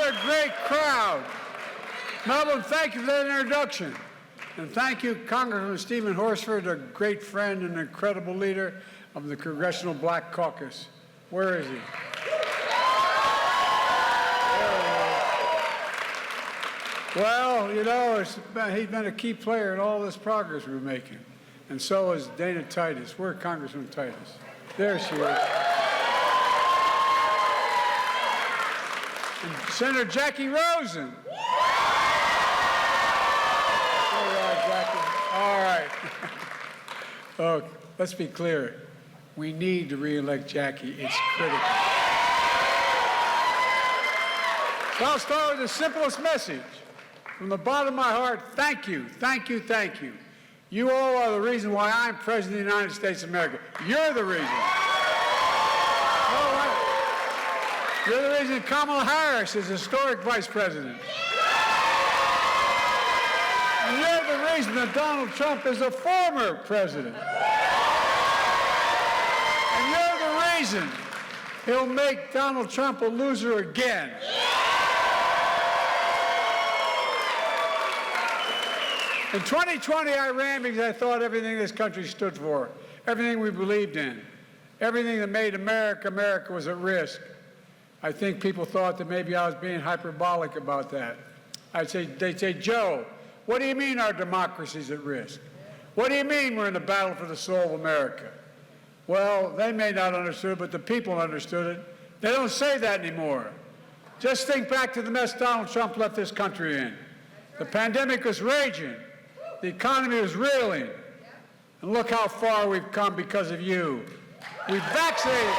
What a great crowd. Melvin, thank you for that introduction. And thank you, Congressman Stephen Horsford, a great friend and incredible leader of the Congressional Black Caucus. Where is he? Well, you know, he's been a key player in all this progress we're making. And so is Dana Titus. Where's Congressman Titus? There she is. And Senator Jackie Rosen. All right. Oh, let's be clear. We need to re-elect Jackie. It's critical. So I'll start with the simplest message. From the bottom of my heart, thank you, thank you, thank you. You all are the reason why I'm President of the United States of America. You're the reason. You're the reason Kamala Harris is historic vice president. And you're the reason that Donald Trump is a former president. And you're the reason he'll make Donald Trump a loser again. In 2020, I ran because I thought everything this country stood for, everything we believed in, everything that made America, America was at risk. I think people thought that maybe I was being hyperbolic about that. They'd say, Joe, what do you mean our democracy's at risk? What do you mean we're in the battle for the soul of America? Well, they may not understood it, but the people understood it. They don't say that anymore. Just think back to the mess Donald Trump left this country in. The pandemic was raging. The economy was reeling. And look how far we've come because of you. We've vaccinated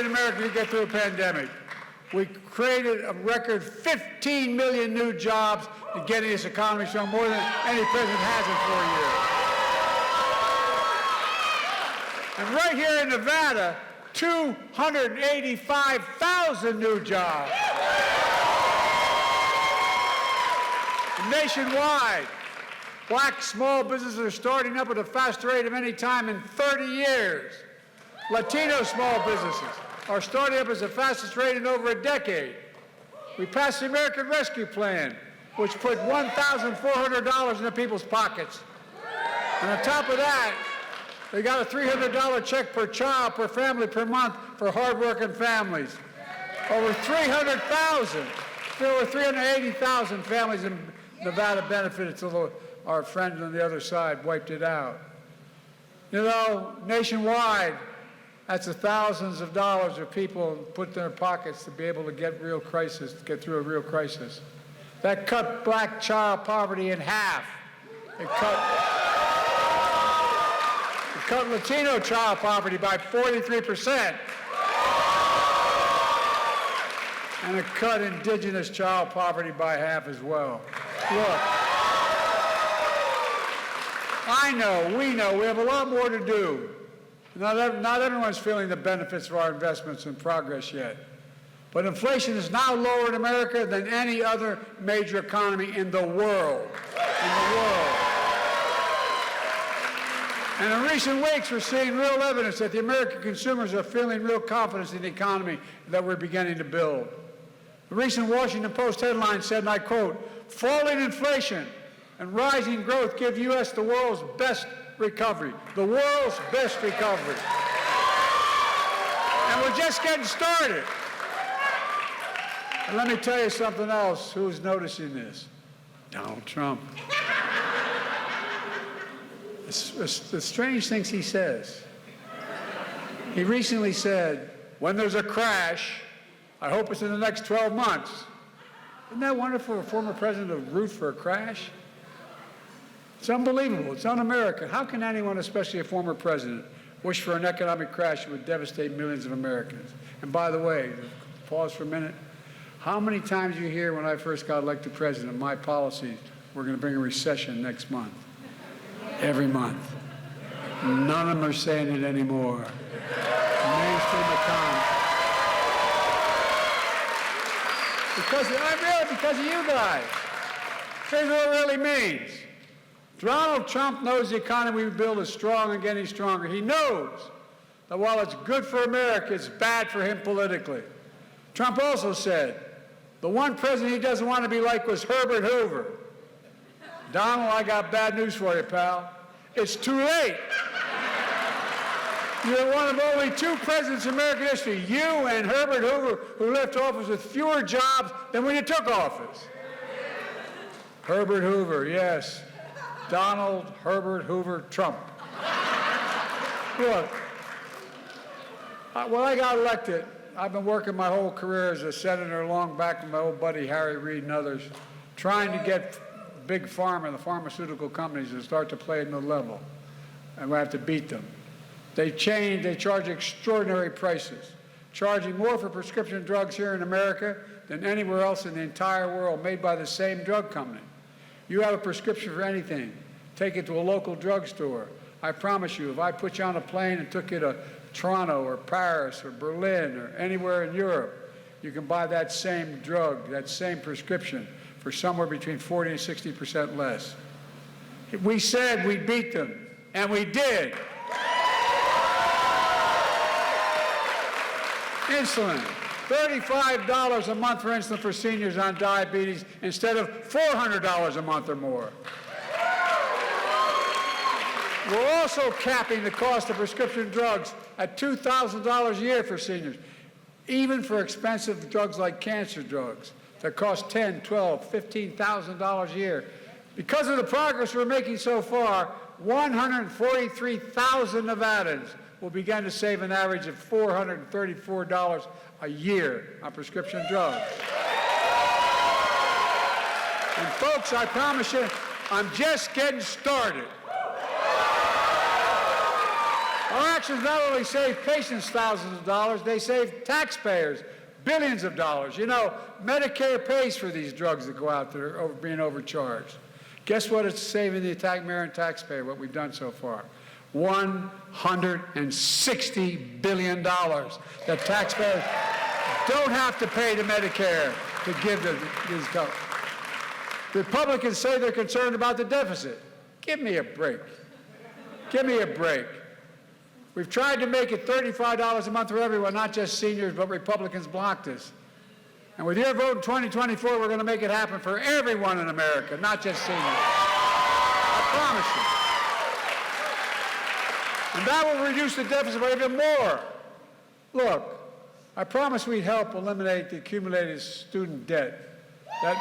America to get through a pandemic. We created a record 15 million new jobs in getting this economy strong, more than any president has in 4 years. And right here in Nevada, 285,000 new jobs. Nationwide, black small businesses are starting up at a faster rate of any time in 30 years. Latino small businesses are starting up at the fastest rate in over a decade. We passed the American Rescue Plan, which put $1,400 in the people's pockets. And on top of that, they got a $300 check per child, per family, per month for hardworking families. Over 380,000 families in Nevada benefited until our friends on the other side wiped it out. You know, nationwide, that's the thousands of dollars that people put in their pockets to be able to get through a real crisis. That cut black child poverty in half. It cut Latino child poverty by 43%. And it cut indigenous child poverty by half as well. Look, I know, we have a lot more to do. Not everyone's feeling the benefits of our investments and progress yet. But inflation is now lower in America than any other major economy in the world. And in recent weeks, we're seeing real evidence that the American consumers are feeling real confidence in the economy that we're beginning to build. The recent Washington Post headline said, and I quote, "Falling inflation and rising growth give U.S. the world's best recovery." The world's best recovery. And we're just getting started. And let me tell you something else. Who's noticing this? Donald Trump. The strange things he says. He recently said, when there's a crash, I hope it's in the next 12 months. Isn't that wonderful for a former president to root for a crash? It's unbelievable. It's un-American. How can anyone, especially a former president, wish for an economic crash that would devastate millions of Americans? And by the way, pause for a minute. How many times you hear when I first got elected president, my policies were going to bring a recession next month? Every month. None of them are saying it anymore. Mainstream economy. Because of you guys. Here's what it really means. Donald Trump knows the economy we build is strong and getting stronger. He knows that while it's good for America, it's bad for him politically. Trump also said, the one president he doesn't want to be like was Herbert Hoover. Donald, I got bad news for you, pal. It's too late. You're one of only two presidents in American history, you and Herbert Hoover, who left office with fewer jobs than when you took office. Herbert Hoover, yes. Donald Herbert Hoover Trump. Look, when I got elected, I've been working my whole career as a senator, long back with my old buddy Harry Reid and others, trying to get big pharma, the pharmaceutical companies, to start to play at the level. And we have to beat them. They charge extraordinary prices, charging more for prescription drugs here in America than anywhere else in the entire world, made by the same drug company. You have a prescription for anything, take it to a local drugstore. I promise you, if I put you on a plane and took you to Toronto or Paris or Berlin or anywhere in Europe, you can buy that same drug, that same prescription, for somewhere between 40 and 60% less. We said we'd beat them, and we did. Insulin, $35 a month for insulin for seniors on diabetes instead of $400 a month or more. We're also capping the cost of prescription drugs at $2,000 a year for seniors, even for expensive drugs like cancer drugs that cost $10,000, $12,000, $15,000 a year. Because of the progress we're making so far, 143,000 Nevadans will begin to save an average of $434 a year on prescription drugs. And folks, I promise you, I'm just getting started. Our actions not only save patients thousands of dollars, they save taxpayers billions of dollars. You know, Medicare pays for these drugs that go out there being overcharged. Guess what it's saving the American taxpayer, what we've done so far? $160 billion that taxpayers don't have to pay to Medicare to give to these companies. Republicans say they're concerned about the deficit. Give me a break. Give me a break. We've tried to make it $35 a month for everyone, not just seniors, but Republicans blocked us. And with your vote in 2024, we're going to make it happen for everyone in America, not just seniors. I promise you. And that will reduce the deficit by even more. Look, I promised we'd help eliminate the accumulated student debt that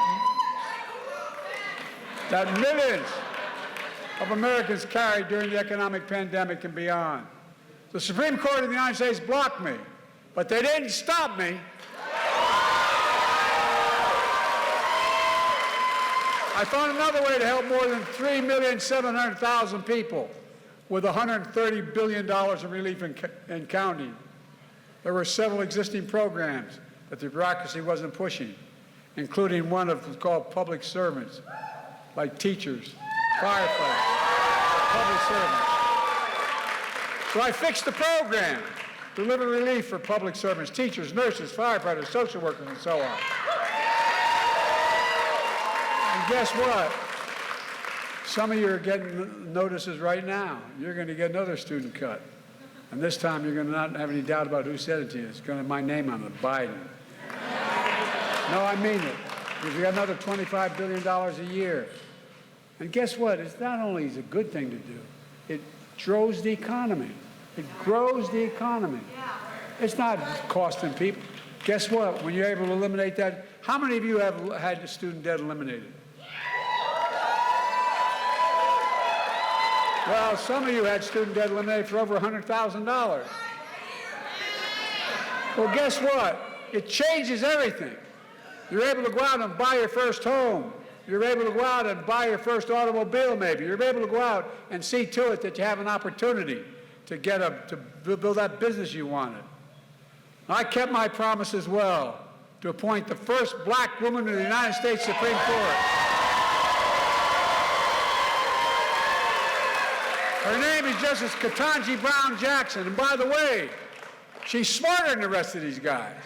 millions of Americans carried during the economic pandemic and beyond. The Supreme Court of the United States blocked me, but they didn't stop me. I found another way to help more than 3,700,000 people with $130 billion in relief and counting. There were several existing programs that the bureaucracy wasn't pushing, including one called public servants, like teachers, firefighters, public servants. So I fixed the program, deliver relief for public servants, teachers, nurses, firefighters, social workers, and so on. And guess what? Some of you are getting notices right now. You're going to get another student cut. And this time you're going to not have any doubt about who said it to you. It's going to have my name on it, Biden. No, I mean it. Because we got another $25 billion a year. And guess what? It's not only a good thing to do, it grows the economy. It grows the economy. It's not costing people. Guess what? When you're able to eliminate that, how many of you have had student debt eliminated? Well, some of you had student debt eliminated for over $100,000. Well, guess what? It changes everything. You're able to go out and buy your first home. You're able to go out and buy your first automobile, maybe. You're able to go out and see to it that you have an opportunity to build that business you wanted. I kept my promise as well to appoint the first black woman to the United States Supreme Court. Her name is Justice Ketanji Brown Jackson. And by the way, she's smarter than the rest of these guys.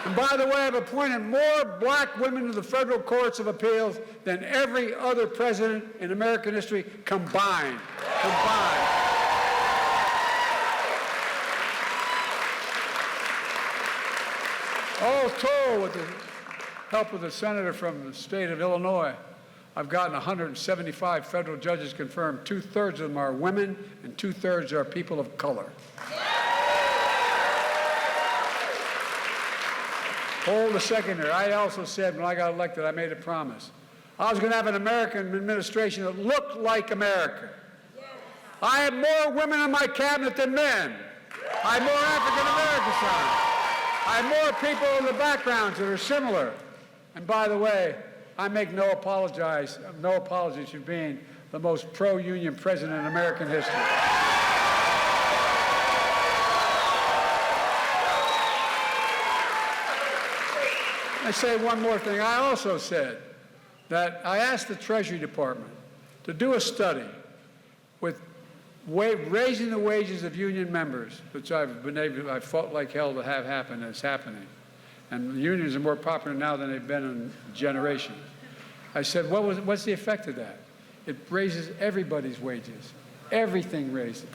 And by the way, I've appointed more black women to the federal courts of appeals than every other president in American history combined. told, with the help of the senator from the state of Illinois, I've gotten 175 federal judges confirmed. 2/3 of them are women and 2/3 are people of color. Hold a second here. I also said when I got elected, I made a promise. I was going to have an American administration that looked like America. I have more women in my cabinet than men. I have more African Americans on it. I have more people in the backgrounds that are similar. And by the way, I make no apologies for being the most pro-union president in American history. I say one more thing. I also said that I asked the Treasury Department to do a study with raising the wages of union members, which I fought like hell to have happen, and it's happening. And the unions are more popular now than they've been in generations. I said, what's the effect of that? It raises everybody's wages. Everything raises.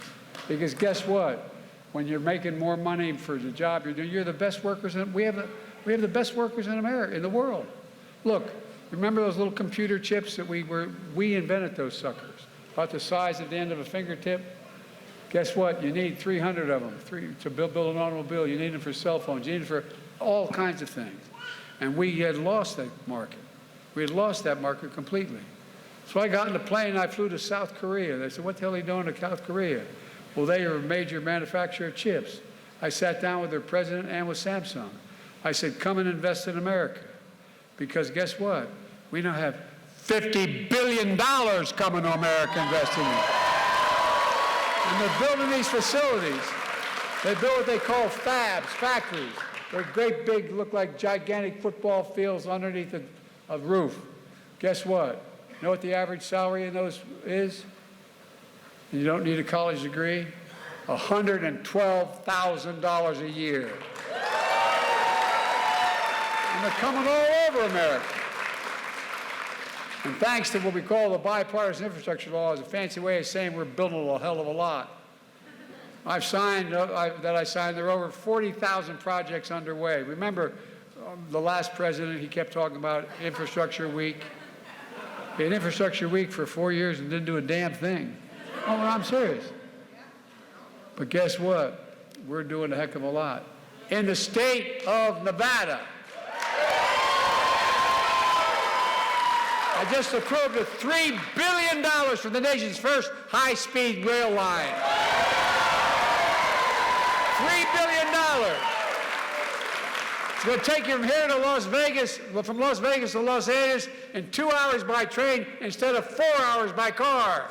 Because guess what? When you're making more money for the job you're doing, you're the best workers. We have the best workers in America, in the world. Look, remember those little computer chips that we invented those suckers, about the size of the end of a fingertip? Guess what? You need 300 of them to build an automobile. You need them for cell phones. You need them for all kinds of things. And we had lost that market. We had lost that market completely. So I got in the plane and I flew to South Korea. They said, what the hell are you doing to South Korea? Well, they are a major manufacturer of chips. I sat down with their president and with Samsung. I said, come and invest in America. Because guess what? We now have $50 billion coming to America investing in. And they're building these facilities. They build what they call fabs, factories. They're great big, look like gigantic football fields underneath a roof. Guess what? You know what the average salary in those is? You don't need a college degree. $112,000 a year. And they're coming all over America. And thanks to what we call the bipartisan infrastructure law, is a fancy way of saying we're building a hell of a lot. There are over 40,000 projects underway. Remember, the last president, he kept talking about Infrastructure Week. He had Infrastructure Week for 4 years and didn't do a damn thing. Oh, I'm serious. But guess what? We're doing a heck of a lot. In the state of Nevada, I just approved $3 billion for the nation's first high-speed rail line. $3 billion. It's going to take you from here to Las Vegas, from Las Vegas to Los Angeles in 2 hours by train instead of 4 hours by car.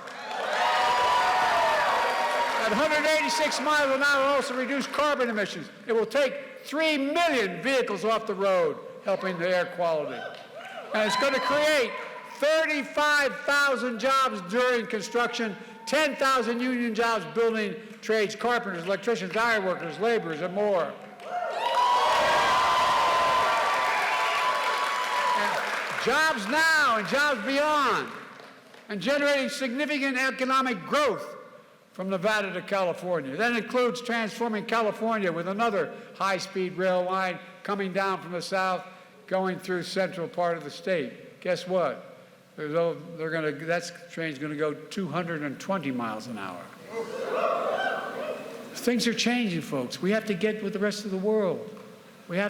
At 186 miles an hour, also reduce carbon emissions. It will take 3 million vehicles off the road, helping the air quality. And it's going to create 35,000 jobs during construction, 10,000 union jobs building trades, carpenters, electricians, iron workers, laborers, and more. And jobs now and jobs beyond, and generating significant economic growth from Nevada to California. That includes transforming California with another high-speed rail line coming down from the south, going through central part of the state. Guess what? That train's going to go 220 miles an hour. Things are changing, folks. We have to get with the rest of the world. We're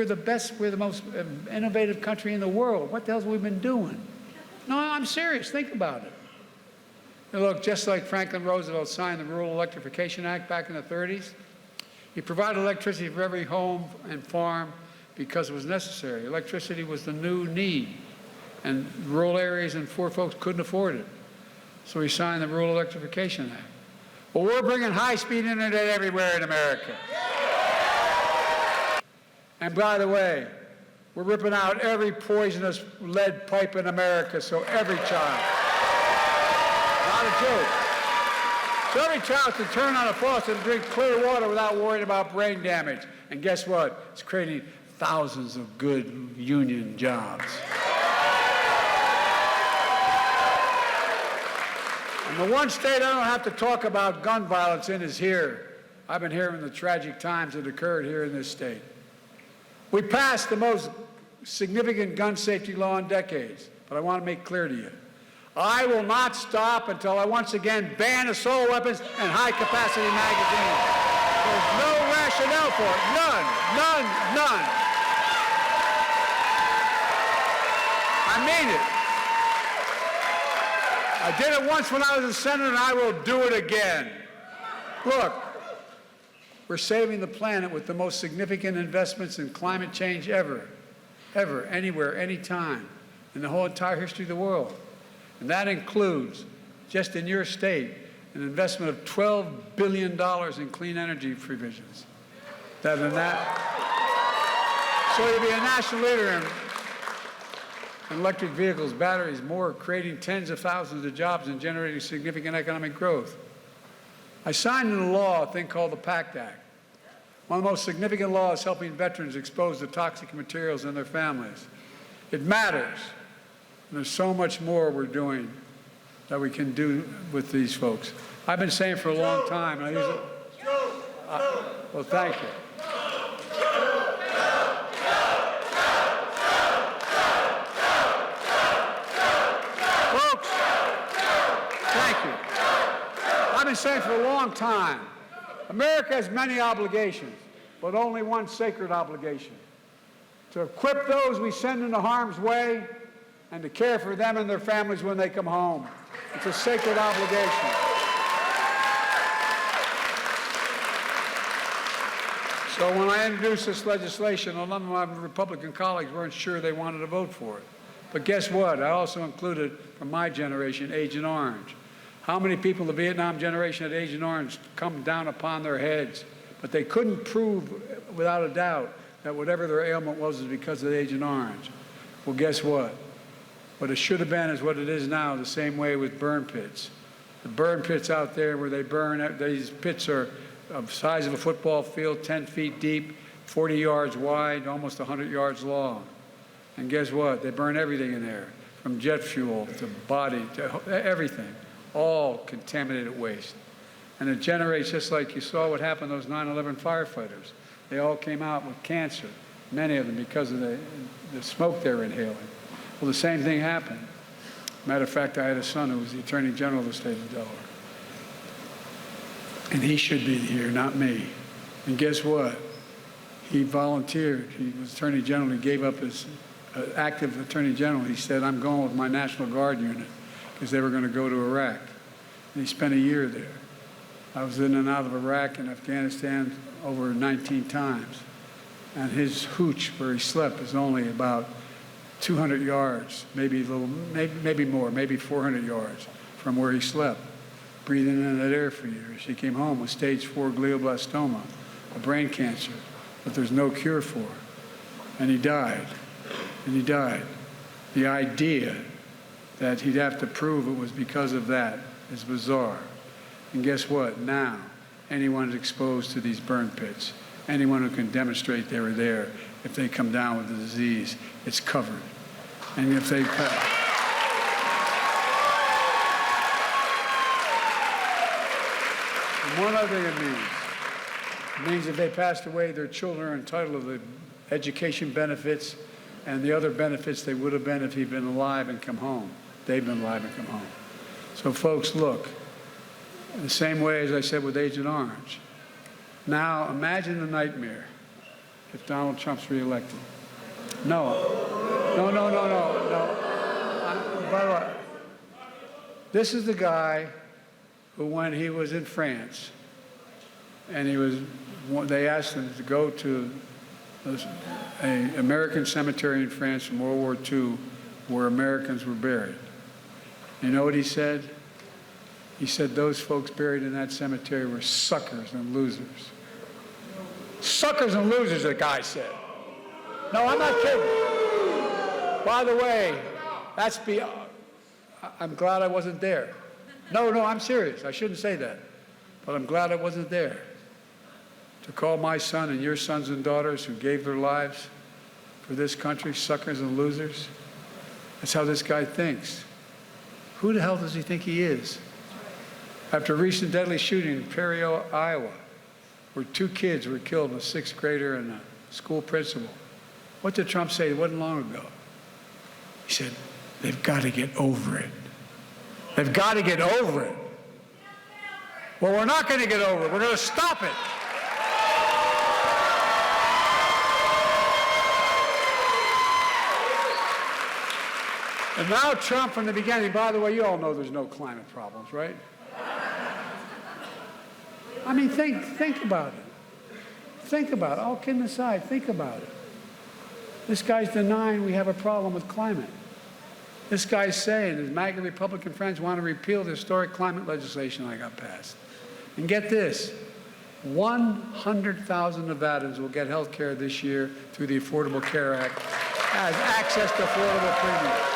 the best, we're the most innovative country in the world. What the hell have we been doing? No, I'm serious. Think about it. Now look, just like Franklin Roosevelt signed the Rural Electrification Act back in the 30s, he provided electricity for every home and farm because it was necessary. Electricity was the new need. And rural areas and poor folks couldn't afford it. So he signed the Rural Electrification Act. Well, we're bringing high-speed internet everywhere in America. And by the way, we're ripping out every poisonous lead pipe in America, so every child, not a joke, so every child can turn on a faucet and drink clear water without worrying about brain damage. And guess what? It's creating thousands of good union jobs. And the one state I don't have to talk about gun violence in is here. I've been hearing the tragic times that occurred here in this state. We passed the most significant gun safety law in decades, but I want to make clear to you, I will not stop until I once again ban assault weapons and high-capacity magazines. There's no rationale for it. None, none, none. I mean it. I did it once when I was a senator, and I will do it again. Look, we're saving the planet with the most significant investments in climate change ever, anywhere, anytime, in the whole entire history of the world. And that includes, just in your state, an investment of $12 billion in clean energy provisions. So you'll be a national leader in electric vehicles, batteries, more, creating tens of thousands of jobs and generating significant economic growth. I signed into law a thing called the PACT Act, one of the most significant laws helping veterans exposed to toxic materials and their families. It matters. And there's so much more we're doing that we can do with these folks. I've been saying for a long time, and well, thank you. Folks, thank you. I've been saying for a long time, America has many obligations, but only one sacred obligation: to equip those we send into harm's way and to care for them and their families when they come home. It's a sacred obligation. So when I introduced this legislation, a lot of my Republican colleagues weren't sure they wanted to vote for it. But guess what? I also included, from my generation, Agent Orange. How many people in the Vietnam generation had Agent Orange come down upon their heads? But they couldn't prove without a doubt that whatever their ailment was because of Agent Orange. Well, guess what? What it should have been is what it is now, the same way with burn pits. The burn pits out there where they burn, these pits are of the size of a football field, 10 feet deep, 40 yards wide, almost 100 yards long. And guess what? They burn everything in there, from jet fuel to body to everything, all contaminated waste. And it generates, just like you saw what happened to those 9/11 firefighters. They all came out with cancer, many of them because of the smoke they were inhaling. Well, the same thing happened. Matter of fact, I had a son who was the Attorney General of the state of Delaware. And he should be here, not me. And guess what? He volunteered. He was Attorney General. He gave up his active Attorney General. He said, I'm going with my National Guard unit, because they were going to go to Iraq. And he spent a year there. I was in and out of Iraq and Afghanistan over 19 times. And his hooch, where he slept, was only about 200 yards, maybe more, maybe 400 yards from where he slept, breathing in that air for years. He came home with stage 4 glioblastoma, a brain cancer that there's no cure for. And he died. And he died. The idea that he'd have to prove it was because of that is bizarre. And guess what? Now, anyone who's exposed to these burn pits, anyone who can demonstrate they were there, if they come down with the disease, it's covered. And if they and one other thing it means if they passed away, their children are entitled to the education benefits and the other benefits they would have been if he'd been alive and come home. They've been alive and come home. So folks, look, in the same way as I said with Agent Orange, now imagine the nightmare if Donald Trump's reelected. No. By the way, this is the guy who, when he was in France, and they asked him to go to an American cemetery in France from World War II where Americans were buried. You know what he said? He said those folks buried in that cemetery were suckers and losers. Suckers and losers, the guy said. No, I'm not kidding. By the way, I'm glad I wasn't there. No, I'm serious. I shouldn't say that. But I'm glad I wasn't there. To call my son and your sons and daughters who gave their lives for this country suckers and losers, that's how this guy thinks. Who the hell does he think he is? After a recent deadly shooting in Perry, Iowa, where 2 kids were killed, a 6th grader and a school principal, What did Trump say? It wasn't long ago. He said, they've got to get over it. They've got to get over it. Well, we're not going to get over it. We're going to stop it. And now Trump from the beginning, by the way, you all know there's no climate problems, right? I mean, think about it. Think about it. All kidding aside, think about it. This guy's denying we have a problem with climate. This guy's saying his MAGA Republican friends want to repeal the historic climate legislation I got passed. And get this, 100,000 Nevadans will get health care this year through the Affordable Care Act as access to affordable premiums.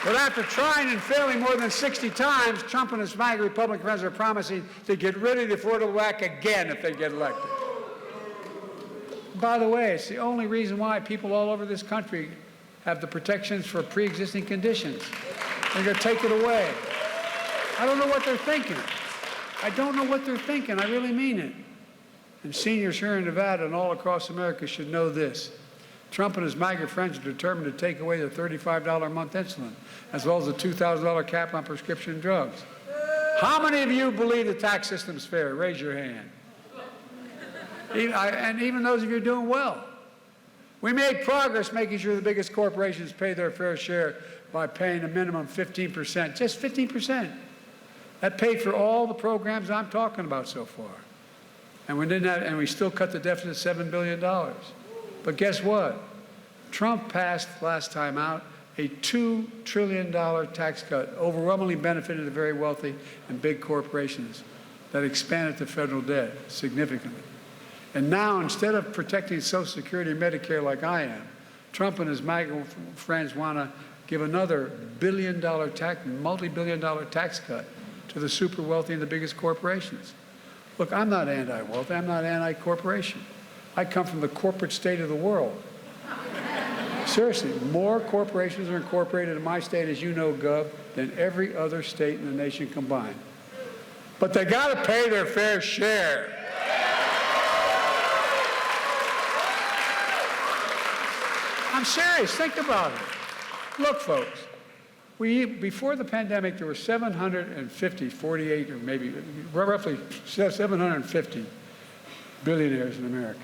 But after trying and failing more than 60 times, Trump and his MAGA Republican friends are promising to get rid of the Affordable Act again if they get elected. By the way, it's the only reason why people all over this country have the protections for pre-existing conditions. They're going to take it away. I don't know what they're thinking. I don't know what they're thinking. I really mean it. And seniors here in Nevada and all across America should know this. Trump and his MAGA friends are determined to take away the $35 a month insulin, as well as the $2,000 cap on prescription drugs. How many of you believe the tax system's fair? Raise your hand. And even those of you doing well. We made progress making sure the biggest corporations pay their fair share by paying a minimum 15%, just 15%. That paid for all the programs I'm talking about so far. And we didn't have, and we still cut the deficit $7 billion. But guess what? Trump passed last time out a $2 trillion tax cut, overwhelmingly benefited the very wealthy and big corporations that expanded the federal debt significantly. And now, instead of protecting Social Security and Medicare like I am, Trump and his MAGA friends want to give another billion-dollar tax, multi-billion-dollar tax cut to the super wealthy and the biggest corporations. Look, I'm not anti-wealthy. I'm not anti-corporation. I come from the corporate state of the world. Seriously, more corporations are incorporated in my state, as you know, Gov, than every other state in the nation combined. But they got to pay their fair share. I'm serious. Think about it. Look, folks, before the pandemic, there were 48, or maybe roughly 750 billionaires in America.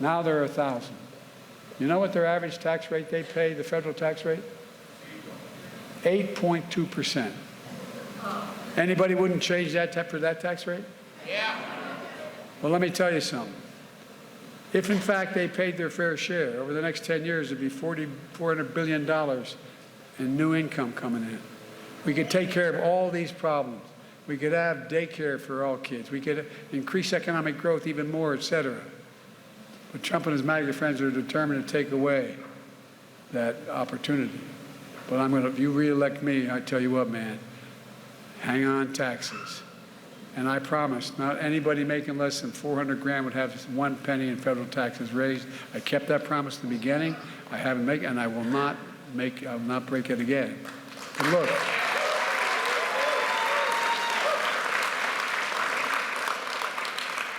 Now there are 1,000. You know what their average tax rate they pay, the federal tax rate? 8.2%. Anybody wouldn't change that for that tax rate? Yeah. Well, let me tell you something. If, in fact, they paid their fair share, over the next 10 years, it'd be $400 billion in new income coming in. We could take care of all these problems. We could have daycare for all kids. We could increase economic growth even more, et cetera. But Trump and his MAGA friends are determined to take away that opportunity. But if you re-elect me, I tell you what, man, hang on taxes. And I promise, not anybody making less than 400 grand would have 1 penny in federal taxes raised. I kept that promise in the beginning. I haven't made it, and I will not break it again. But look.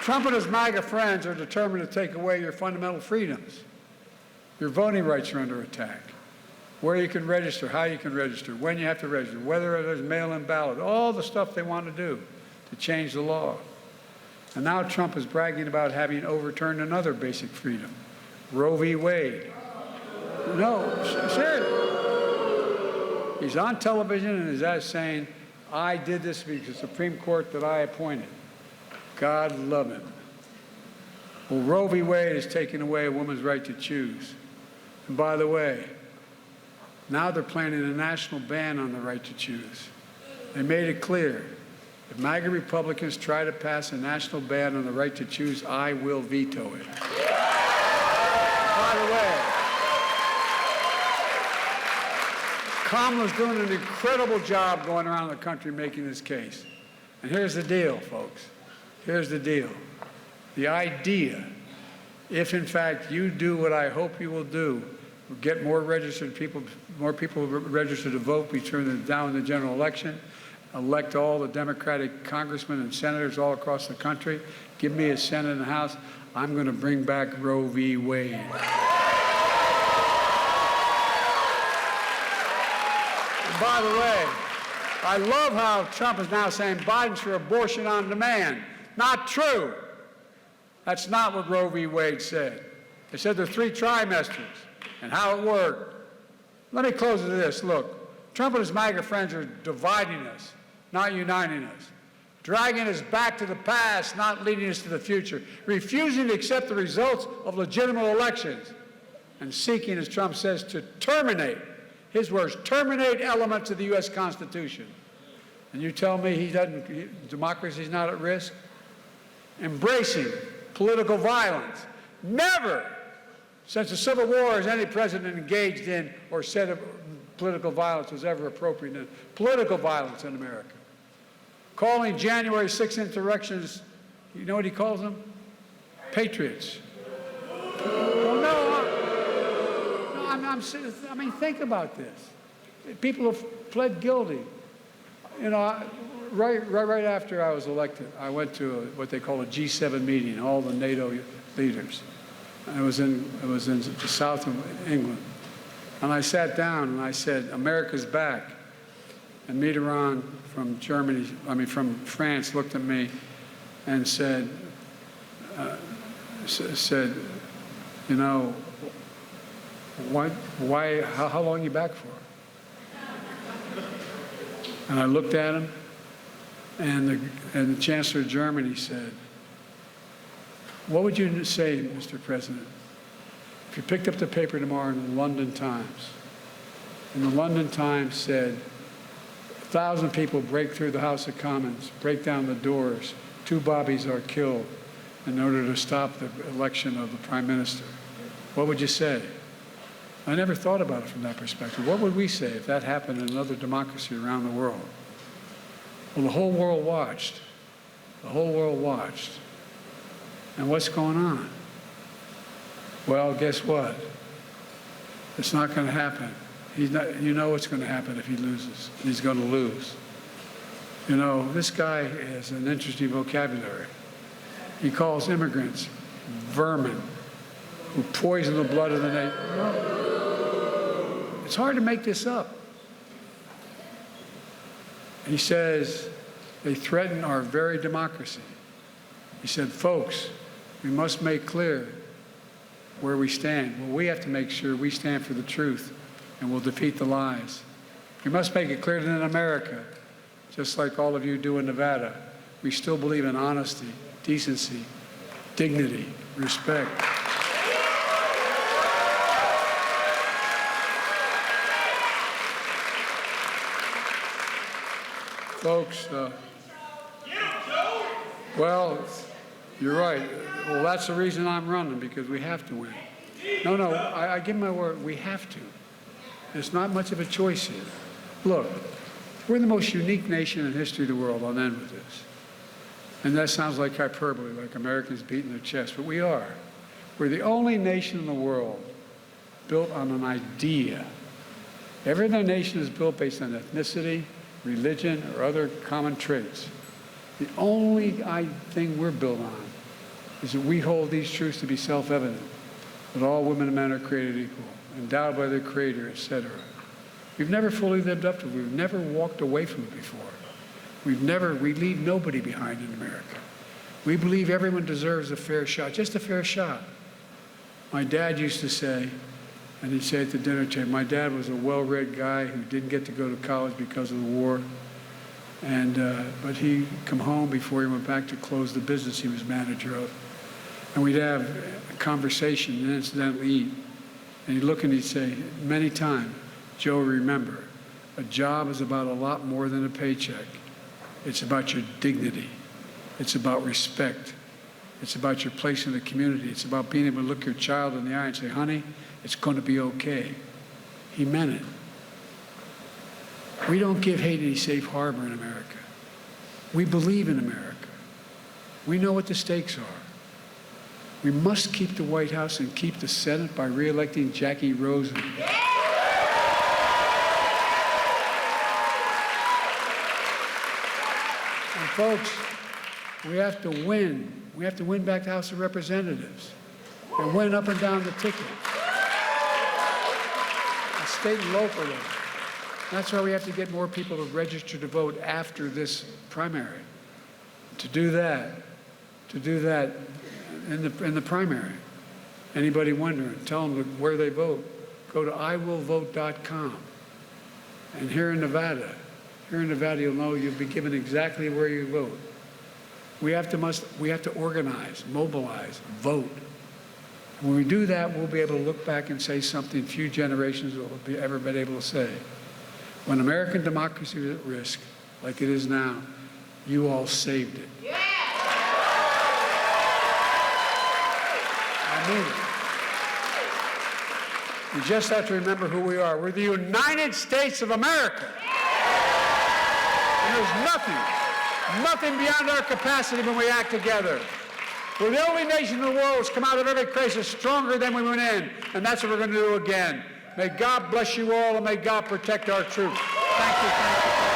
Trump and his MAGA friends are determined to take away your fundamental freedoms. Your voting rights are under attack. Where you can register, how you can register, when you have to register, whether there's mail-in ballot, all the stuff they want to do to change the law. And now Trump is bragging about having overturned another basic freedom, Roe v. Wade. No, seriously. He's on television and is saying, I did this because the Supreme Court that I appointed. God love him. Well, Roe v. Wade is taking away a woman's right to choose. And by the way, now they're planning a national ban on the right to choose. They made it clear. If MAGA Republicans try to pass a national ban on the right to choose, I will veto it. By the way, Kamala's doing an incredible job going around the country making this case. And here's the deal, folks. Here's the deal. The idea, if in fact you do what I hope you will do, get more registered people, more people registered to vote between now and the general election, elect all the Democratic congressmen and senators all across the country, give me a Senate and a House, I'm going to bring back Roe v. Wade. And by the way, I love how Trump is now saying Biden's for abortion on demand. Not true. That's not what Roe v. Wade said. It said the 3 trimesters and how it worked. Let me close with this. Look, Trump and his MAGA friends are dividing us, not uniting us, dragging us back to the past, not leading us to the future, refusing to accept the results of legitimate elections, and seeking, as Trump says, to terminate, his words, terminate elements of the U.S. Constitution. And you tell me democracy's not at risk? Embracing political violence. Never since the Civil War has any president engaged in or said of political violence was ever appropriate. Political violence in America. Calling January 6th insurrections, you know what he calls them? Patriots. I mean, think about this. People have pled guilty. You know, right after I was elected, I went to what they call a G7 meeting, all the NATO leaders. It was in the south of England. And I sat down and I said, America's back. And Mitterrand from France looked at me and said, you know, how long are you back for? And I looked at him, and the Chancellor of Germany said, what would you say, Mr. President, if you picked up the paper tomorrow in the London Times, and the London Times said, 1,000 people break through the House of Commons, break down the doors, 2 bobbies are killed in order to stop the election of the Prime Minister. What would you say? I never thought about it from that perspective. What would we say if that happened in another democracy around the world? Well, the whole world watched. The whole world watched. And what's going on? Well, guess what? It's not going to happen. You know what's going to happen if he loses. He's going to lose. You know, this guy has an interesting vocabulary. He calls immigrants vermin who poison the blood of the nation. It's hard to make this up. He says they threaten our very democracy. He said, folks, we must make clear where we stand. Well, we have to make sure we stand for the truth and we'll defeat the lies. We must make it clear that in America, just like all of you do in Nevada, we still believe in honesty, decency, dignity, respect. Folks, well, you're right. Well, that's the reason I'm running, because we have to win. No, I give my word, we have to. There's not much of a choice here. Look, we're the most unique nation in the history of the world. I'll end with this. And that sounds like hyperbole, like Americans beating their chest, but we are. We're the only nation in the world built on an idea. Every other nation is built based on ethnicity, religion, or other common traits. The only thing we're built on is that we hold these truths to be self-evident, that all women and men are created equal, endowed by their Creator, etc. We've never fully lived up to it. We've never walked away from it before. We leave nobody behind in America. We believe everyone deserves a fair shot, just a fair shot. My dad used to say, and he'd say at the dinner table, my dad was a well-read guy who didn't get to go to college because of the war. But he'd come home before he went back to close the business he was manager of. And we'd have a conversation and incidentally eat. And he'd look and he'd say, many times, Joe, remember, a job is about a lot more than a paycheck. It's about your dignity. It's about respect. It's about your place in the community. It's about being able to look your child in the eye and say, honey, it's going to be okay. He meant it. We don't give hate any safe harbor in America. We believe in America. We know what the stakes are. We must keep the White House and keep the Senate by re-electing Jackie Rosen. folks, we have to win. We have to win back the House of Representatives and win up and down the ticket, state and locally. That's why we have to get more people to register to vote after this primary. To do that in the primary. Anybody wondering, tell them where they vote. Go to iwillvote.com. And here in Nevada, you'll know you'll be given exactly where you vote. We have to organize, mobilize, vote. When we do that, we'll be able to look back and say something few generations will be ever been able to say. When American democracy was at risk, like it is now, you all saved it. Yeah. I mean it. You just have to remember who we are. We're the United States of America. And there's nothing beyond our capacity when we act together. We're the only nation in the world that's come out of every crisis stronger than we went in, and that's what we're going to do again. May God bless you all, and may God protect our troops. Thank you.